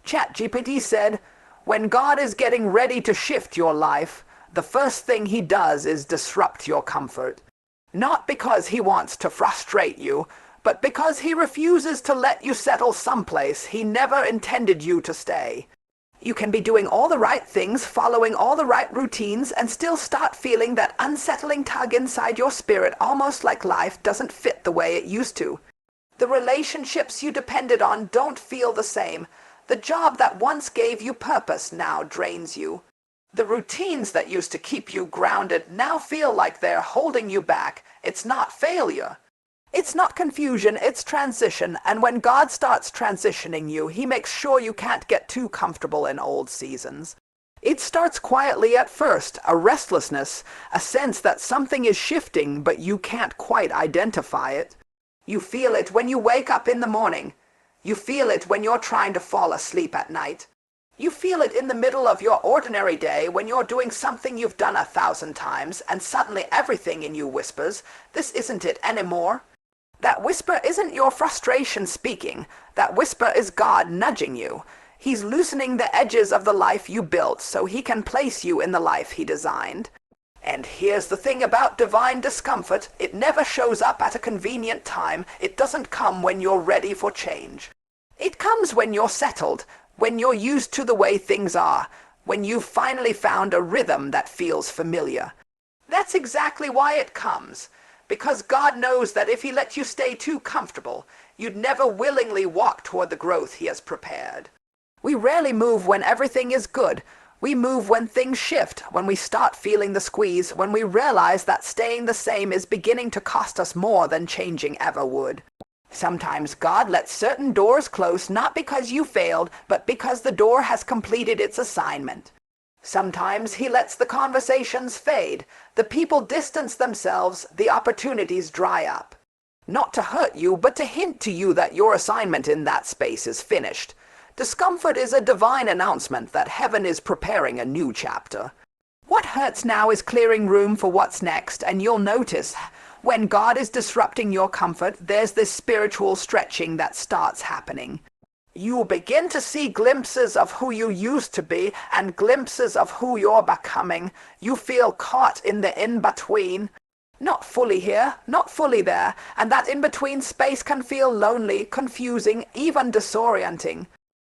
ChatGPT said, when God is getting ready to shift your life, the first thing he does is disrupt your comfort. Not because he wants to frustrate you, but because he refuses to let you settle someplace he never intended you to stay. You can be doing all the right things, following all the right routines, and still start feeling that unsettling tug inside your spirit, almost like life doesn't fit the way it used to. The relationships you depended on don't feel the same. The job that once gave you purpose now drains you. The routines that used to keep you grounded now feel like they're holding you back. It's not failure. It's not confusion, it's transition, and when God starts transitioning you, he makes sure you can't get too comfortable in old seasons. It starts quietly at first, a restlessness, a sense that something is shifting, but you can't quite identify it. You feel it when you wake up in the morning. You feel it when you're trying to fall asleep at night. You feel it in the middle of your ordinary day when you're doing something you've done 1,000 times, and suddenly everything in you whispers, "This isn't it anymore." That whisper isn't your frustration speaking. That whisper is God nudging you. He's loosening the edges of the life you built so he can place you in the life he designed. And here's the thing about divine discomfort. It never shows up at a convenient time. It doesn't come when you're ready for change. It comes when you're settled, when you're used to the way things are, when you've finally found a rhythm that feels familiar. That's exactly why it comes. Because God knows that if he let you stay too comfortable, you'd never willingly walk toward the growth he has prepared. We rarely move when everything is good. We move when things shift, when we start feeling the squeeze, when we realize that staying the same is beginning to cost us more than changing ever would. Sometimes God lets certain doors close not because you failed, but because the door has completed its assignment. Sometimes he lets the conversations fade, the people distance themselves, the opportunities dry up. Not to hurt you, but to hint to you that your assignment in that space is finished. Discomfort is a divine announcement that heaven is preparing a new chapter. What hurts now is clearing room for what's next, and you'll notice when God is disrupting your comfort, there's this spiritual stretching that starts happening. You'll begin to see glimpses of who you used to be and glimpses of who you're becoming. You feel caught in the in-between. Not fully here, not fully there, and that in-between space can feel lonely, confusing, even disorienting.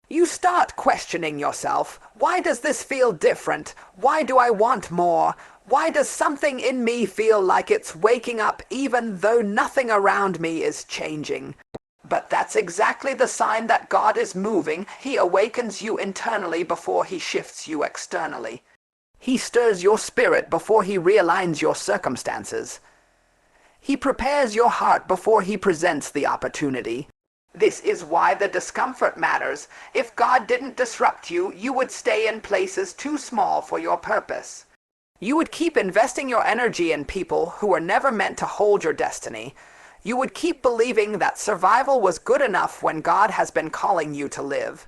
You start questioning yourself. Why does this feel different? Why do I want more? Why does something in me feel like it's waking up even though nothing around me is changing? But that's exactly the sign that God is moving. He awakens you internally before he shifts you externally. He stirs your spirit before he realigns your circumstances. He prepares your heart before he presents the opportunity. This is why the discomfort matters. If God didn't disrupt you, you would stay in places too small for your purpose. You would keep investing your energy in people who were never meant to hold your destiny. You would keep believing that survival was good enough when God has been calling you to live.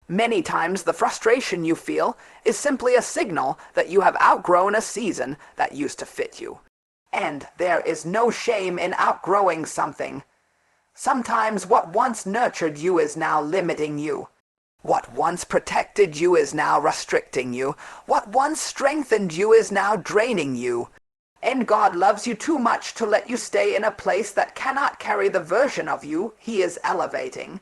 Many times the frustration you feel is simply a signal that you have outgrown a season that used to fit you. And there is no shame in outgrowing something. Sometimes what once nurtured you is now limiting you. What once protected you is now restricting you. What once strengthened you is now draining you. And God loves you too much to let you stay in a place that cannot carry the version of you he is elevating.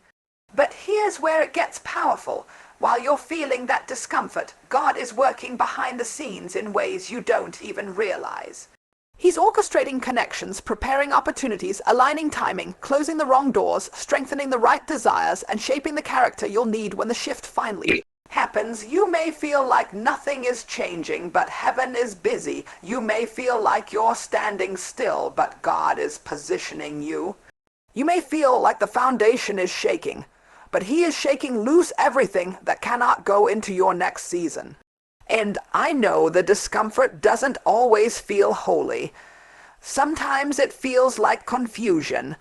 But here's where it gets powerful. While you're feeling that discomfort, God is working behind the scenes in ways you don't even realize. He's orchestrating connections, preparing opportunities, aligning timing, closing the wrong doors, strengthening the right desires, and shaping the character you'll need when the shift finally happens. You may feel like nothing is changing, but heaven is busy. You may feel like you're standing still, but God is positioning you. You may feel like the foundation is shaking, but he is shaking loose everything that cannot go into your next season. And I know the discomfort doesn't always feel holy. Sometimes it feels like confusion.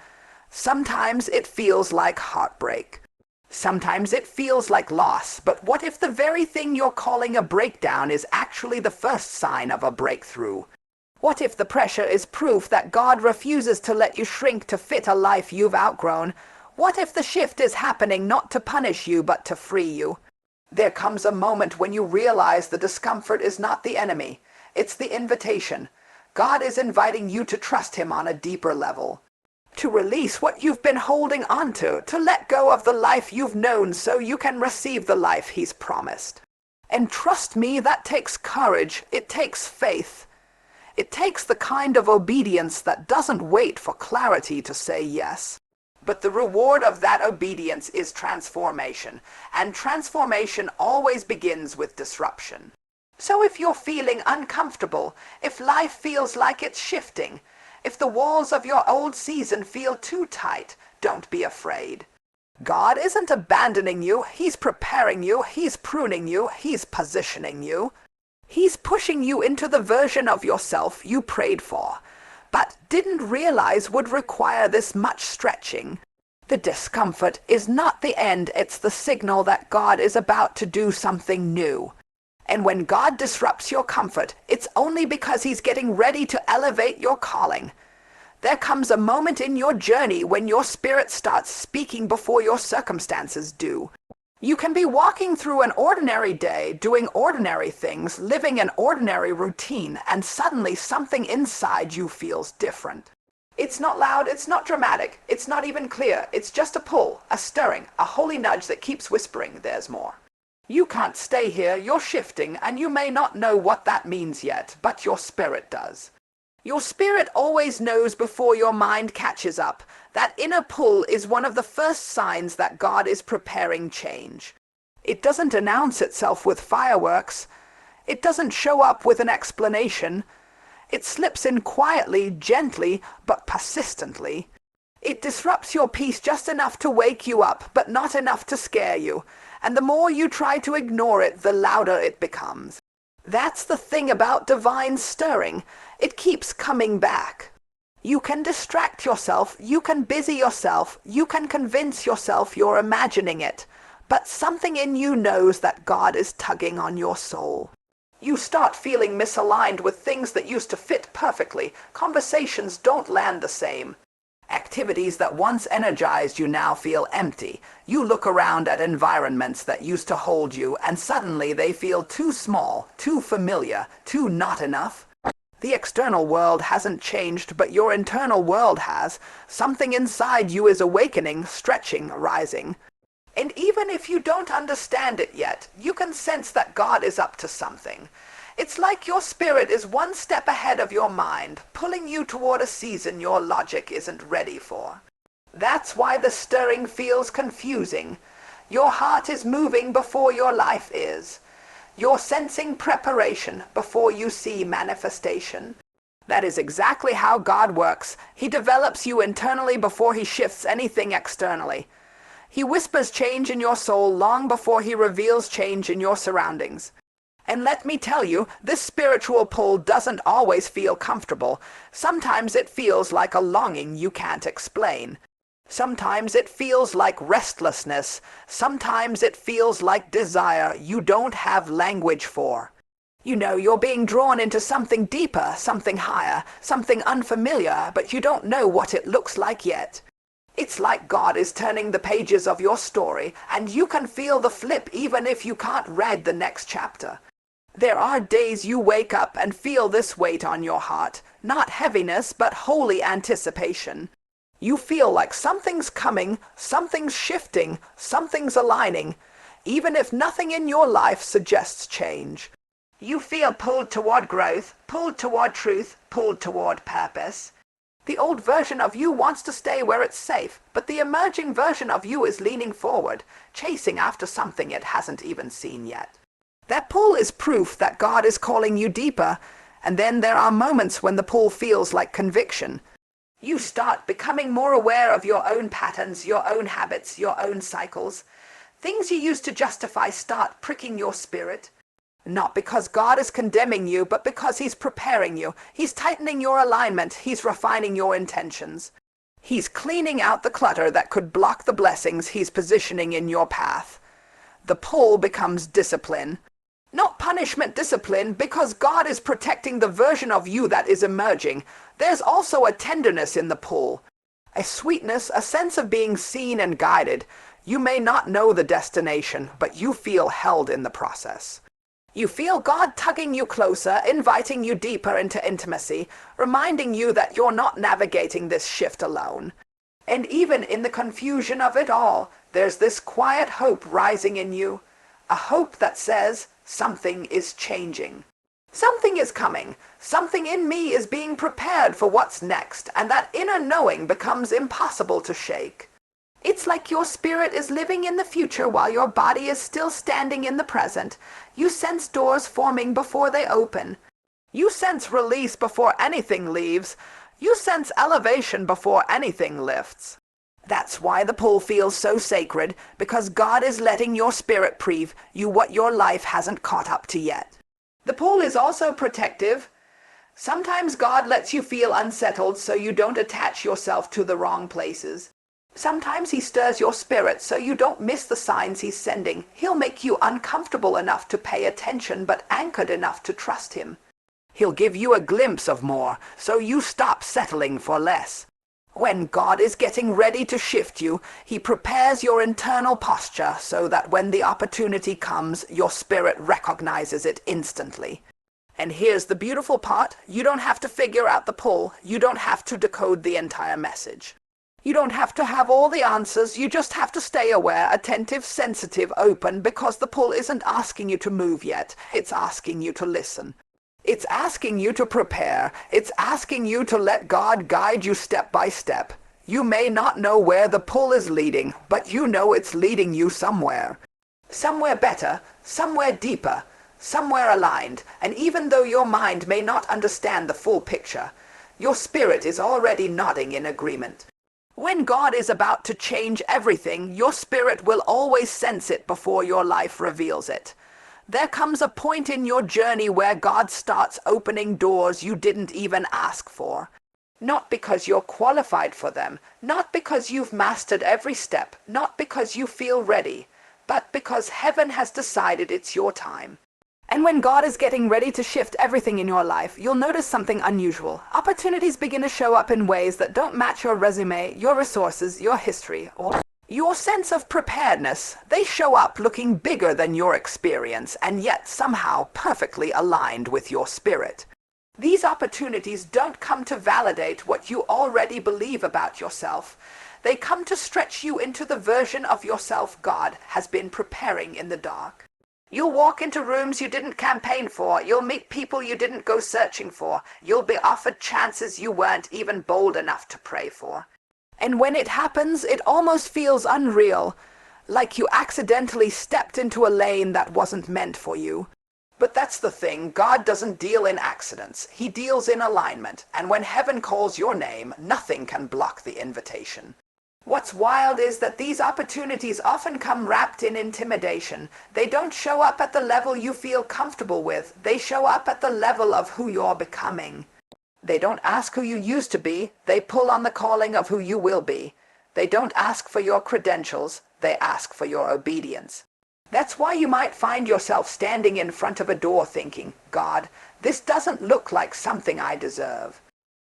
Sometimes it feels like heartbreak. Sometimes it feels like loss. But what if the very thing you're calling a breakdown is actually the first sign of a breakthrough? What if the pressure is proof that God refuses to let you shrink to fit a life you've outgrown? What if the shift is happening not to punish you but to free you? There comes a moment when you realize the discomfort is not the enemy. It's the invitation. God is inviting you to trust Him on a deeper level. To release what you've been holding onto, to let go of the life you've known so you can receive the life He's promised. And trust me, that takes courage. It takes faith. It takes the kind of obedience that doesn't wait for clarity to say yes. But the reward of that obedience is transformation, and transformation always begins with disruption. So if you're feeling uncomfortable, if life feels like it's shifting, if the walls of your old season feel too tight, don't be afraid. God isn't abandoning you. He's preparing you. He's pruning you. He's positioning you. He's pushing you into the version of yourself you prayed for, but didn't realize would require this much stretching. The discomfort is not the end. It's the signal that God is about to do something new. And when God disrupts your comfort, it's only because He's getting ready to elevate your calling. There comes a moment in your journey when your spirit starts speaking before your circumstances do. You can be walking through an ordinary day, doing ordinary things, living an ordinary routine, and suddenly something inside you feels different. It's not loud, it's not dramatic, it's not even clear. It's just a pull, a stirring, a holy nudge that keeps whispering, there's more. You can't stay here, you're shifting, and you may not know what that means yet, but your spirit does. Your spirit always knows before your mind catches up. That inner pull is one of the first signs that God is preparing change. It doesn't announce itself with fireworks. It doesn't show up with an explanation. It slips in quietly, gently, but persistently. It disrupts your peace just enough to wake you up, but not enough to scare you. And the more you try to ignore it, the louder it becomes. That's the thing about divine stirring. It keeps coming back. You can distract yourself, you can busy yourself, you can convince yourself you're imagining it, but something in you knows that God is tugging on your soul. You start feeling misaligned with things that used to fit perfectly. Conversations don't land the same. Activities that once energized you now feel empty. You look around at environments that used to hold you, and suddenly they feel too small, too familiar, too not enough. The external world hasn't changed, but your internal world has. Something inside you is awakening, stretching, rising. And even if you don't understand it yet, you can sense that God is up to something. It's like your spirit is one step ahead of your mind, pulling you toward a season your logic isn't ready for. That's why the stirring feels confusing. Your heart is moving before your life is. You're sensing preparation before you see manifestation. That is exactly how God works. He develops you internally before He shifts anything externally. He whispers change in your soul long before He reveals change in your surroundings. And let me tell you, this spiritual pull doesn't always feel comfortable. Sometimes it feels like a longing you can't explain. Sometimes it feels like restlessness. Sometimes it feels like desire you don't have language for. You know you're being drawn into something deeper, something higher, something unfamiliar, but you don't know what it looks like yet. It's like God is turning the pages of your story, and you can feel the flip even if you can't read the next chapter. There are days you wake up and feel this weight on your heart, not heaviness, but holy anticipation. You feel like something's coming, something's shifting, something's aligning, even if nothing in your life suggests change. You feel pulled toward growth, pulled toward truth, pulled toward purpose. The old version of you wants to stay where it's safe, but the emerging version of you is leaning forward, chasing after something it hasn't even seen yet. That pull is proof that God is calling you deeper, and then there are moments when the pull feels like conviction. You start becoming more aware of your own patterns, your own habits, your own cycles. Things you used to justify start pricking your spirit. Not because God is condemning you, but because He's preparing you. He's tightening your alignment. He's refining your intentions. He's cleaning out the clutter that could block the blessings He's positioning in your path. The pull becomes discipline. Not punishment discipline, because God is protecting the version of you that is emerging. There's also a tenderness in the pull. A sweetness, a sense of being seen and guided. You may not know the destination, but you feel held in the process. You feel God tugging you closer, inviting you deeper into intimacy, reminding you that you're not navigating this shift alone. And even in the confusion of it all, there's this quiet hope rising in you, a hope that says something is changing. Something is coming. Something in me is being prepared for what's next, and that inner knowing becomes impossible to shake. It's like your spirit is living in the future while your body is still standing in the present. You sense doors forming before they open. You sense release before anything leaves. You sense elevation before anything lifts. That's why the pull feels so sacred, because God is letting your spirit prove you what your life hasn't caught up to yet. The pull is also protective. Sometimes God lets you feel unsettled so you don't attach yourself to the wrong places. Sometimes he stirs your spirit so you don't miss the signs he's sending. He'll make you uncomfortable enough to pay attention, but anchored enough to trust him. He'll give you a glimpse of more, so you stop settling for less. When God is getting ready to shift you, he prepares your internal posture so that when the opportunity comes, your spirit recognizes it instantly. And here's the beautiful part. You don't have to figure out the pull. You don't have to decode the entire message. You don't have to have all the answers. You just have to stay aware, attentive, sensitive, open, because the pull isn't asking you to move yet. It's asking you to listen. It's asking you to prepare. It's asking you to let God guide you step by step. You may not know where the pull is leading, but you know it's leading you somewhere. Somewhere better, somewhere deeper, somewhere aligned. And even though your mind may not understand the full picture, your spirit is already nodding in agreement. When God is about to change everything, your spirit will always sense it before your life reveals it. There comes a point in your journey where God starts opening doors you didn't even ask for. Not because you're qualified for them, not because you've mastered every step, not because you feel ready, but because heaven has decided it's your time. And when God is getting ready to shift everything in your life, you'll notice something unusual. Opportunities begin to show up in ways that don't match your resume, your resources, your history, or your sense of preparedness. They show up looking bigger than your experience, and yet somehow perfectly aligned with your spirit. These opportunities don't come to validate what you already believe about yourself. They come to stretch you into the version of yourself God has been preparing in the dark. You'll walk into rooms you didn't campaign for. You'll meet people you didn't go searching for. You'll be offered chances you weren't even bold enough to pray for. And when it happens, it almost feels unreal, like you accidentally stepped into a lane that wasn't meant for you. But that's the thing, God doesn't deal in accidents. He deals in alignment, and when heaven calls your name, nothing can block the invitation. What's wild is that these opportunities often come wrapped in intimidation. They don't show up at the level you feel comfortable with. They show up at the level of who you're becoming. They don't ask who you used to be. They pull on the calling of who you will be. They don't ask for your credentials. They ask for your obedience. That's why you might find yourself standing in front of a door thinking, God, this doesn't look like something I deserve.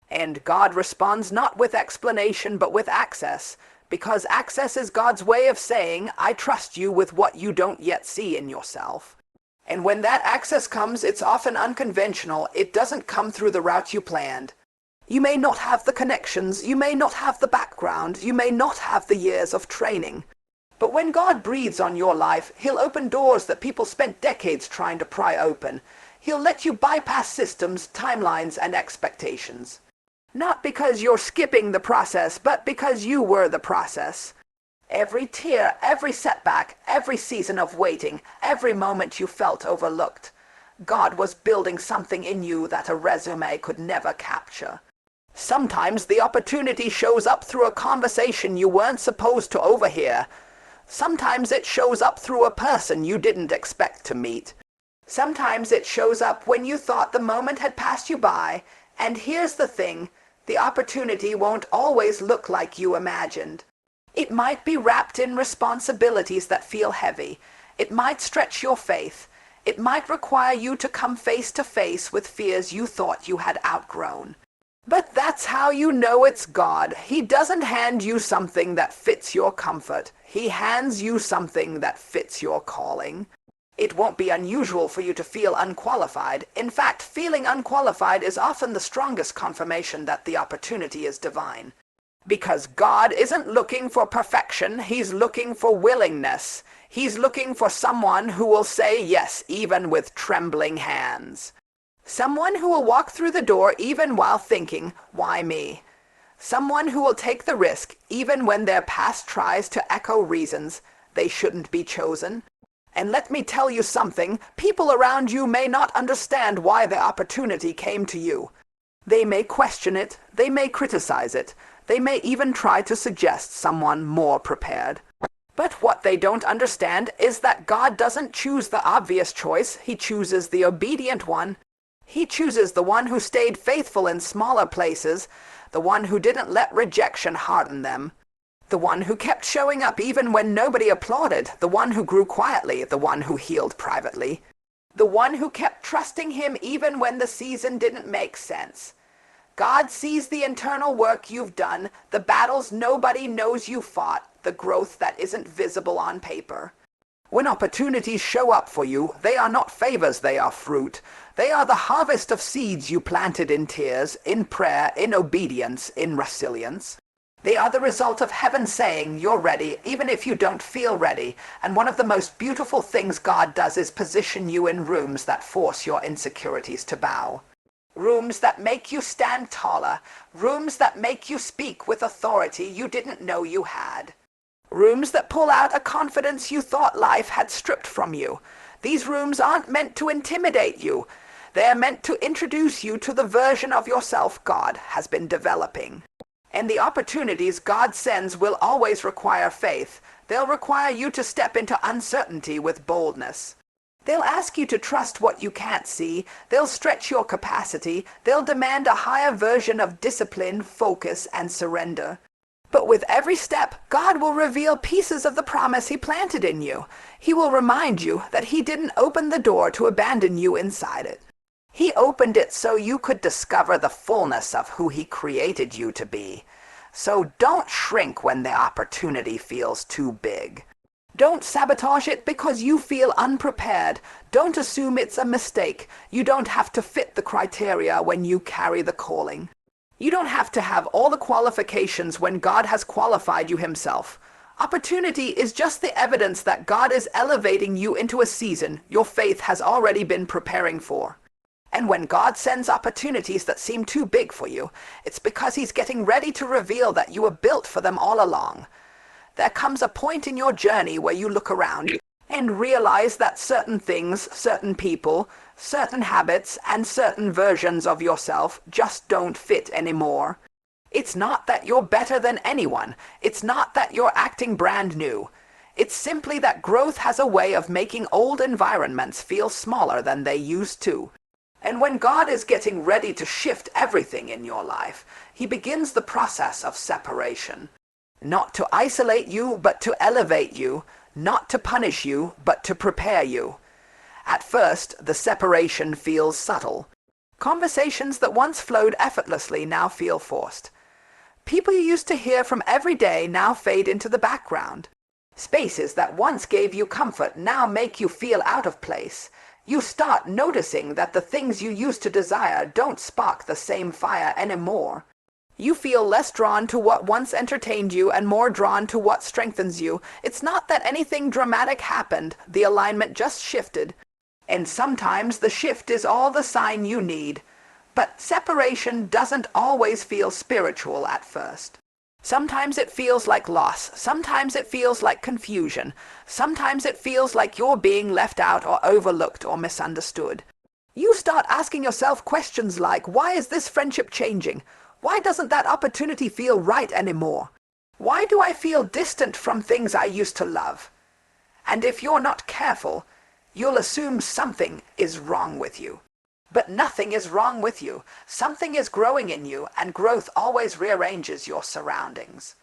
And God responds not with explanation but with access, because access is God's way of saying, I trust you with what you don't yet see in yourself. And when that access comes, it's often unconventional. It doesn't come through the route you planned. You may not have the connections, you may not have the background, you may not have the years of training. But when God breathes on your life, he'll open doors that people spent decades trying to pry open. He'll let you bypass systems, timelines, and expectations. Not because you're skipping the process, but because you were the process. Every tear, every setback, every season of waiting, every moment you felt overlooked. God was building something in you that a resume could never capture. Sometimes the opportunity shows up through a conversation you weren't supposed to overhear. Sometimes it shows up through a person you didn't expect to meet. Sometimes it shows up when you thought the moment had passed you by. And here's the thing, the opportunity won't always look like you imagined. It might be wrapped in responsibilities that feel heavy. It might stretch your faith. It might require you to come face to face with fears you thought you had outgrown. But that's how you know it's God. He doesn't hand you something that fits your comfort. He hands you something that fits your calling. It won't be unusual for you to feel unqualified. In fact, feeling unqualified is often the strongest confirmation that the opportunity is divine. Because God isn't looking for perfection, He's looking for willingness. He's looking for someone who will say yes even with trembling hands. Someone who will walk through the door even while thinking, why me? Someone who will take the risk even when their past tries to echo reasons they shouldn't be chosen. And let me tell you something, people around you may not understand why the opportunity came to you. They may question it, they may criticize it, they may even try to suggest someone more prepared. But what they don't understand is that God doesn't choose the obvious choice, He chooses the obedient one. He chooses the one who stayed faithful in smaller places, the one who didn't let rejection harden them, the one who kept showing up even when nobody applauded, the one who grew quietly, the one who healed privately, the one who kept trusting Him even when the season didn't make sense. God sees the internal work you've done, the battles nobody knows you fought, the growth that isn't visible on paper. When opportunities show up for you, they are not favors, they are fruit. They are the harvest of seeds you planted in tears, in prayer, in obedience, in resilience. They are the result of heaven saying, you're ready, even if you don't feel ready. And one of the most beautiful things God does is position you in rooms that force your insecurities to bow. Rooms that make you stand taller. Rooms that make you speak with authority you didn't know you had. Rooms that pull out a confidence you thought life had stripped from you. These rooms aren't meant to intimidate you. They're meant to introduce you to the version of yourself God has been developing. And the opportunities God sends will always require faith. They'll require you to step into uncertainty with boldness. They'll ask you to trust what you can't see. They'll stretch your capacity. They'll demand a higher version of discipline, focus, and surrender. But with every step, God will reveal pieces of the promise He planted in you. He will remind you that He didn't open the door to abandon you inside it. He opened it so you could discover the fullness of who He created you to be. So don't shrink when the opportunity feels too big. Don't sabotage it because you feel unprepared. Don't assume it's a mistake. You don't have to fit the criteria when you carry the calling. You don't have to have all the qualifications when God has qualified you Himself. Opportunity is just the evidence that God is elevating you into a season your faith has already been preparing for. And when God sends opportunities that seem too big for you, it's because He's getting ready to reveal that you were built for them all along. There comes a point in your journey where you look around and realize that certain things, certain people, certain habits, and certain versions of yourself just don't fit anymore. It's not that you're better than anyone. It's not that you're acting brand new. It's simply that growth has a way of making old environments feel smaller than they used to. And when God is getting ready to shift everything in your life, He begins the process of separation. Not to isolate you, but to elevate you. Not to punish you, but to prepare you. At first, the separation feels subtle. Conversations that once flowed effortlessly now feel forced. People you used to hear from every day now fade into the background. Spaces that once gave you comfort now make you feel out of place. You start noticing that the things you used to desire don't spark the same fire anymore. You feel less drawn to what once entertained you and more drawn to what strengthens you. It's not that anything dramatic happened, the alignment just shifted. And sometimes the shift is all the sign you need. But separation doesn't always feel spiritual at first. Sometimes it feels like loss. Sometimes it feels like confusion. Sometimes it feels like you're being left out or overlooked or misunderstood. You start asking yourself questions like, why is this friendship changing? Why doesn't that opportunity feel right anymore? Why do I feel distant from things I used to love? And if you're not careful, you'll assume something is wrong with you. But nothing is wrong with you. Something is growing in you, and growth always rearranges your surroundings.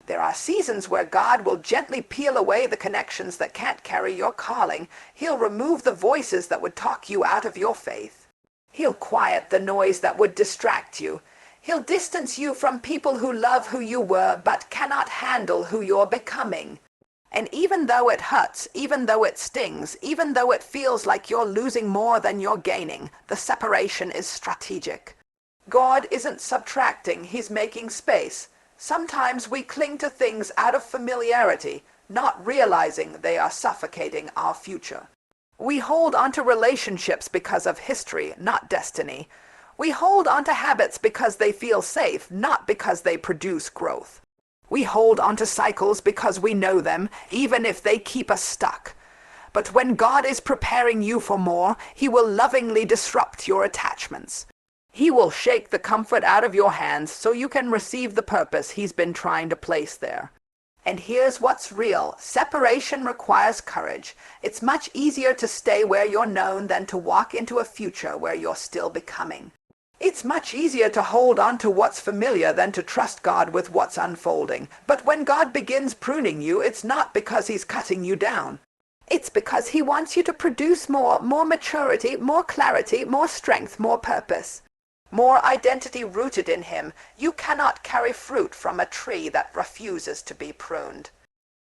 There are seasons where God will gently peel away the connections that can't carry your calling. He'll remove the voices that would talk you out of your faith. He'll quiet the noise that would distract you. He'll distance you from people who love who you were but cannot handle who you're becoming. And even though it hurts, even though it stings, even though it feels like you're losing more than you're gaining, the separation is strategic. God isn't subtracting, He's making space. Sometimes we cling to things out of familiarity, not realizing they are suffocating our future. We hold onto relationships because of history, not destiny. We hold onto habits because they feel safe, not because they produce growth. We hold onto cycles because we know them, even if they keep us stuck. But when God is preparing you for more, He will lovingly disrupt your attachments. He will shake the comfort out of your hands so you can receive the purpose He's been trying to place there. And here's what's real. Separation requires courage. It's much easier to stay where you're known than to walk into a future where you're still becoming. It's much easier to hold on to what's familiar than to trust God with what's unfolding. But when God begins pruning you, it's not because He's cutting you down. It's because He wants you to produce more maturity, more clarity, more strength, more purpose. More identity rooted in Him. You cannot carry fruit from a tree that refuses to be pruned.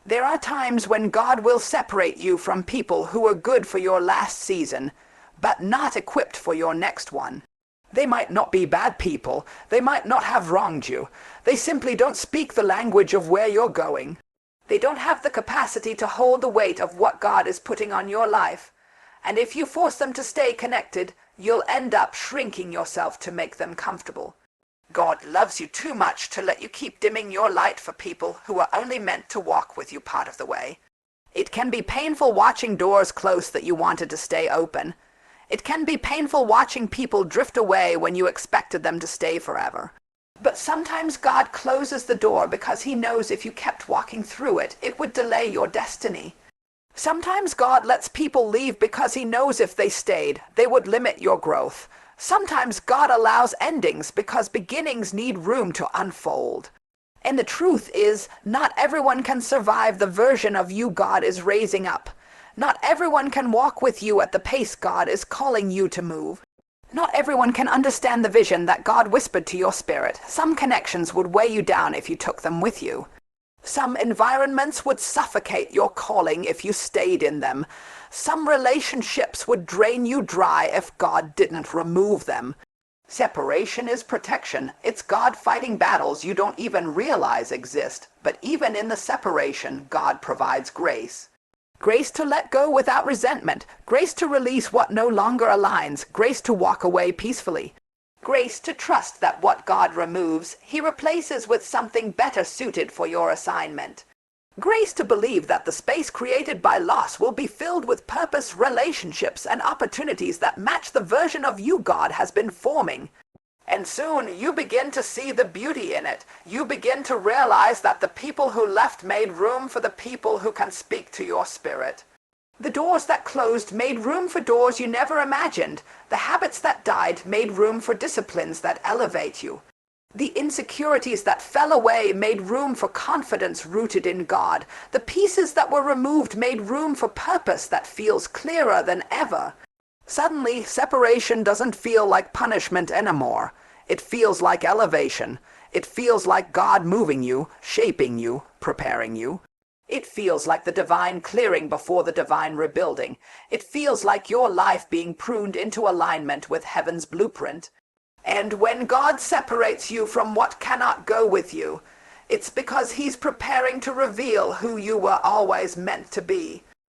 There are times when God will separate you from people who were good for your last season, but not equipped for your next one. They might not be bad people. They might not have wronged you. They simply don't speak the language of where you're going. They don't have the capacity to hold the weight of what God is putting on your life. And if you force them to stay connected, you'll end up shrinking yourself to make them comfortable. God loves you too much to let you keep dimming your light for people who are only meant to walk with you part of the way. It can be painful watching doors close that you wanted to stay open. It can be painful watching people drift away when you expected them to stay forever. But sometimes God closes the door because He knows if you kept walking through it, it would delay your destiny. Sometimes God lets people leave because He knows if they stayed, they would limit your growth. Sometimes God allows endings because beginnings need room to unfold. And the truth is, not everyone can survive the version of you God is raising up. Not everyone can walk with you at the pace God is calling you to move. Not everyone can understand the vision that God whispered to your spirit. Some connections would weigh you down if you took them with you. Some environments would suffocate your calling if you stayed in them. Some relationships would drain you dry if God didn't remove them. Separation is protection. It's God fighting battles you don't even realize exist. But even in the separation, God provides grace. Grace to let go without resentment. Grace to release what no longer aligns. Grace to walk away peacefully. Grace to trust that what God removes, He replaces with something better suited for your assignment. Grace to believe that the space created by loss will be filled with purpose, relationships, and opportunities that match the version of you God has been forming. And soon you begin to see the beauty in it. You begin to realize that the people who left made room for the people who can speak to your spirit. The doors that closed made room for doors you never imagined. The habits that died made room for disciplines that elevate you. The insecurities that fell away made room for confidence rooted in God. The pieces that were removed made room for purpose that feels clearer than ever. Suddenly, separation doesn't feel like punishment anymore. It feels like elevation. It feels like God moving you, shaping you, preparing you. It feels like the divine clearing before the divine rebuilding. It feels like your life being pruned into alignment with heaven's blueprint. And when God separates you from what cannot go with you, it's because He's preparing to reveal who you were always meant to be.